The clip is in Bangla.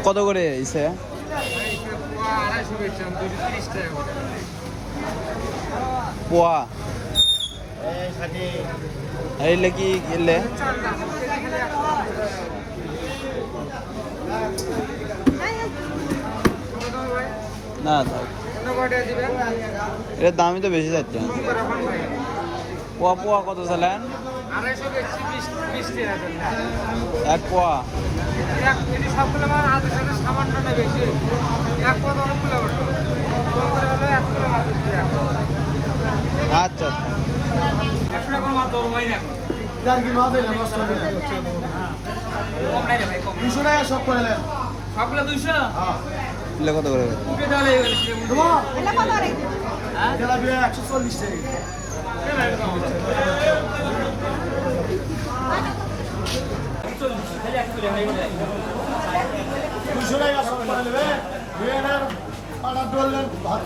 কত করে ইসে? পোয়া এলে কি এলে না থাক, এর দামই তো বেশি যাচ্ছে। পোয়া পোয়া কত চালেন? এক পোয়া আচ্ছা। কত করে? ভাত